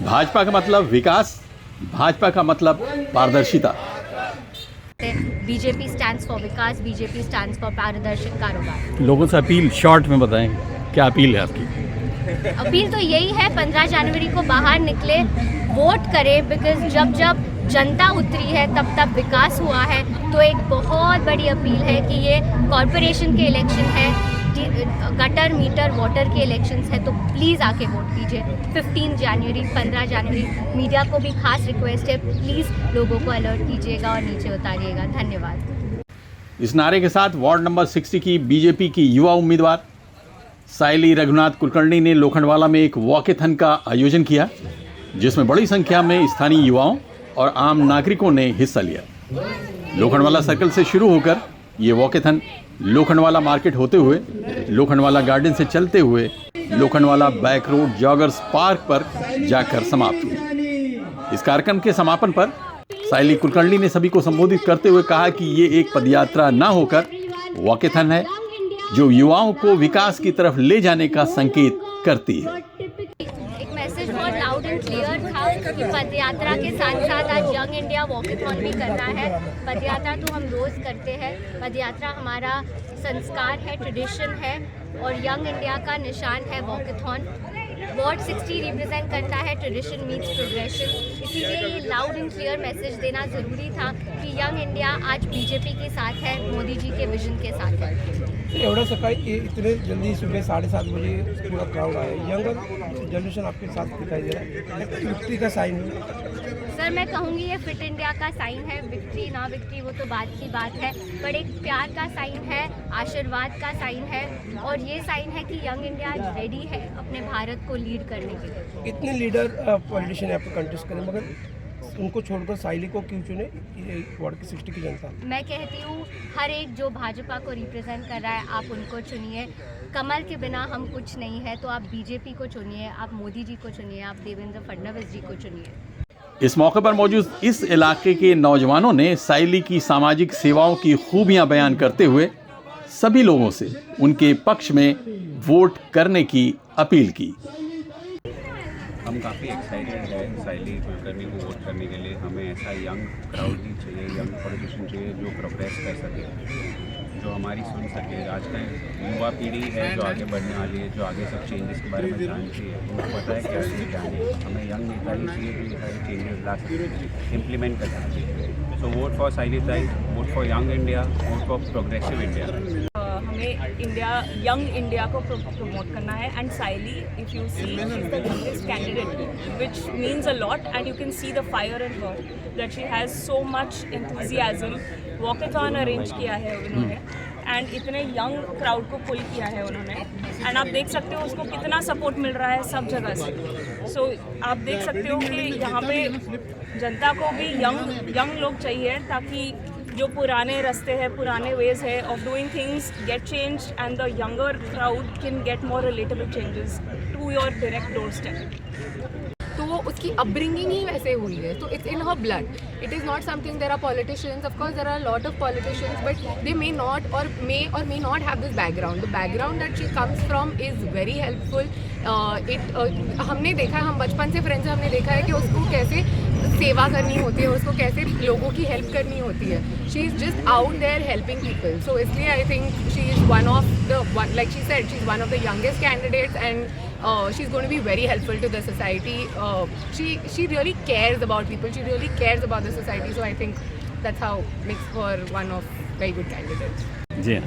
भाजपा का मतलब विकास, भाजपा का मतलब पारदर्शिता। BJP stands for Vikas, BJP stands for पारदर्शी कारोबार। लोगों से अपील शॉर्ट में बताएं, क्या अपील है आपकी? अपील तो यही है, 15 जनवरी को बाहर निकले, वोट करें, बिकॉज जब जब जनता उतरी है तब तब विकास हुआ है। तो एक बहुत बड़ी अपील है कि ये कॉरपोरेशन के इलेक्शन है, गटर मीटर वाटर के इलेक्शंस है, तो प्लीज़ आके वोट कीजिए। 15 जनवरी, 15 जनवरी। मीडिया को भी खास रिक्वेस्ट है, प्लीज़ लोगों को अलर्ट कीजिएगा और नीचे उतारिएगा। धन्यवाद। इस नारे के साथ वार्ड नंबर 60 की बीजेपी की युवा उम्मीदवार सायली रघुनाथ कुलकर्णी ने लोखंडवाला में एक वॉकेथन का आयोजन किया, जिसमें बड़ी संख्या में स्थानीय युवाओं और आम नागरिकों ने हिस्सा लिया। लोखंडवाला सर्कल से शुरू होकर ये वॉकेथन लोखंडवाला मार्केट होते हुए, लोखंडवाला गार्डन से चलते हुए Lokhandwala back road joggers park पर जाकर समाप्त हुई। इस कार्यक्रम के समापन पर सायली कुलकर्णी ने सभी को संबोधित करते हुए कहा कि ये एक पदयात्रा न होकर वॉकेथन है, जो युवाओं को विकास की तरफ ले जाने का संकेत करती है। एक मैसेज बहुत लाउड एंड क्लियर था कि पदयात्रा के साथ साथ आज यंग इंडिया वॉकेथॉन भी करना है। पदयात्रा तो हम रोज़ करते हैं, पदयात्रा हमारा संस्कार है, ट्रेडिशन है, और यंग इंडिया का निशान है वॉकेथॉन। वार्ड 60 रिप्रेजेंट करता है ट्रेडिशन मीट्स प्रोग्रेशन, इसीलिए ये लाउड एंड क्लियर मैसेज देना ज़रूरी था कि यंग इंडिया आज बीजेपी के साथ है, मोदी जी के विजन के साथ है। एवढं सकाळी इतने जल्दी सुबह 7:30 बजे पूरा क्राउड आया, यंगर जनरेशन आपके साथ दिखाई दे रहा है, विक्ट्री का साइन है। सर मैं कहूँगी ये फिट इंडिया का साइन है, विक्ट्री ना विक्ट्री वो तो बात की बात है, पर एक प्यार का साइन है, आशीर्वाद का साइन है, और ये साइन है कि यंग इंडिया आज रेडी है अपने भारत को लीड करने के लिए। इतने लीडर पॉलिटिशियन यहाँ पर कंटेस्ट करें, मगर उनको छोड़कर सायली को क्यों चुने ये वार्ड की 60 की जनता? मैं कहती हूँ हर एक जो भाजपा को रिप्रेजेंट कर रहा है आप उनको चुनिए। कमल के बिना हम कुछ नहीं है, तो आप बीजेपी को चुनिए, आप मोदी जी को चुनिए, आप देवेंद्र फडणवीस जी को चुनिए। इस मौके पर मौजूद इस इलाके के नौजवानों ने सायली की सामाजिक सेवाओं की खूबियां बयान करते हुए सभी लोगों से उनके पक्ष में वोट करने की अपील की। हम काफ़ी एक्साइटेड हैं सायली कुलकर्णी को वोट करने के लिए। हमें ऐसा यंग क्राउड ही चाहिए, यंग पॉलिटिशियन चाहिए जो प्रोग्रेस कर सके, जो हमारी सुन सके। आज का युवा पीढ़ी है जो आगे बढ़ने वाली है, जो आगे सब चेंजेस के बारे में जानती है, उनको पता है क्या चीज़ जाने। हमें यंग नेता ही चाहिए जो ये सारे चेंजेस ला सके, इम्प्लीमेंट कर सके। सो vote for Sayali Tai, vote for young India, vote for progressive India. हमें इंडिया, यंग इंडिया को प्रमोट करना है, and Sayali if you see she is the youngest candidate, which means a lot, and you can see the fire in her, that she has so much enthusiasm. Walkathon arrange किया है उन्होंने, and इतने young crowd को पुल किया है उन्होंने, and आप देख सकते हो उसको कितना सपोर्ट मिल रहा है सब जगह से। सो आप देख सकते हो कि यहाँ पे जनता को भी यंग लोग चाहिए, ताकि जो पुराने रास्ते हैं, पुराने वेज है of doing things get change, and the younger crowd can get more relatable changes to your direct doorstep. तो उसकी अपब्रिंगिंग ही वैसे हुई है, तो it's in her blood, it is not something. There are politicians, of course there are lot of politicians, but they may not और may not have this background. The background that she comes from is very helpful. हमने देखा है, हम बचपन से friends, हमने देखा है कि उसको कैसे सेवा करनी होती है, उसको कैसे लोगों की हेल्प करनी होती है। She is just out there helping people, so इसलिए I think she is one of the, like she said, she is one of the youngest candidates, and she's going to be very helpful to the society. She really cares about people, she really cares about the society, so I think that's how makes her one of very good candidates. जी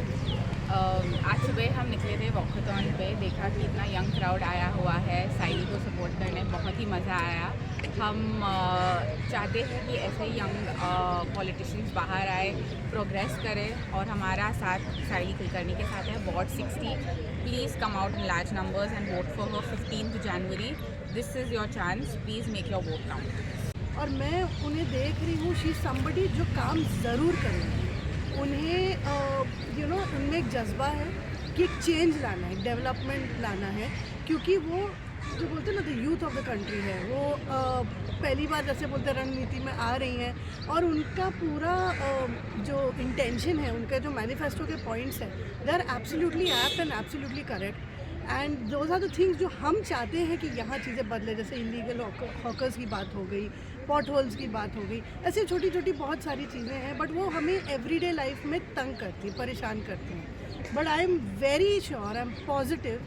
आज सुबह हम निकले थे walkathon पे, देखा कि इतना young crowd आया हुआ है सायली को सपोर्ट करने, बहुत ही मज़ा आया। हम चाहते हैं कि ऐसे ही यंग पॉलिटिशियंस बाहर आए, प्रोग्रेस करें, और हमारा साथ सायली कुलकर्णी के साथ है ward 60। Please come out in large numbers and vote for her 15 January. This is your chance, please make your vote count. और मैं उन्हें देख रही हूँ, शी समबडी जो काम ज़रूर करेंगी। उन्हें उनमें एक जज्बा है कि एक चेंज लाना है, डेवलपमेंट लाना है, क्योंकि वो जो बोलते हैं ना, the youth of the country है, वो पहली बार जैसे बोलते रणनीति में आ रही हैं, और उनका पूरा जो इंटेंशन है, उनके जो मैनिफेस्टो के पॉइंट्स हैं, they are absolutely apt and absolutely correct. And those are the things जो हम चाहते हैं कि यहाँ चीज़ें बदले, जैसे इलीगल हॉकर्स की बात हो गई, पॉट होल्स की बात हो गई, ऐसी छोटी छोटी बहुत सारी चीज़ें हैं बट वो हमें एवरीडे लाइफ में तंग करती, परेशान करती हैं. But I am very sure, I am positive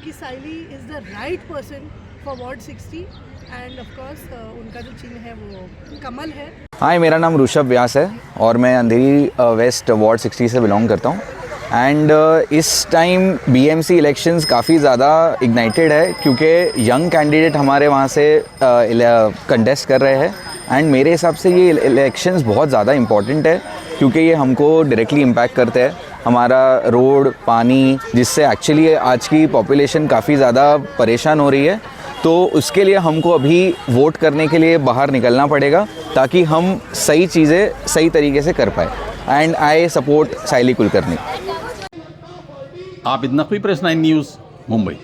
कि Saili is the right person for ward 60 and of course उनका जो चिन्ह है वो कमल है. हाय, मेरा नाम ऋषभ व्यास है और मैं अंधेरी वेस्ट वार्ड 60 से बिलोंग करता हूँ. एंड इस टाइम बीएमसी इलेक्शंस काफ़ी ज़्यादा इग्नाइटेड है क्योंकि यंग कैंडिडेट हमारे वहाँ से कंटेस्ट कर रहे हैं. एंड मेरे हिसाब से ये इलेक्शंस बहुत ज़्यादा इम्पॉर्टेंट है क्योंकि ये हमको डायरेक्टली इम्पैक्ट करते हैं. हमारा रोड, पानी, जिससे एक्चुअली आज की पॉपुलेशन काफ़ी ज़्यादा परेशान हो रही है. तो उसके लिए हमको अभी वोट करने के लिए बाहर निकलना पड़ेगा ताकि हम सही चीज़ें सही तरीके से कर पाए. And I support Saili Kulkarni. Abid Naqvi, press 9 news, Mumbai.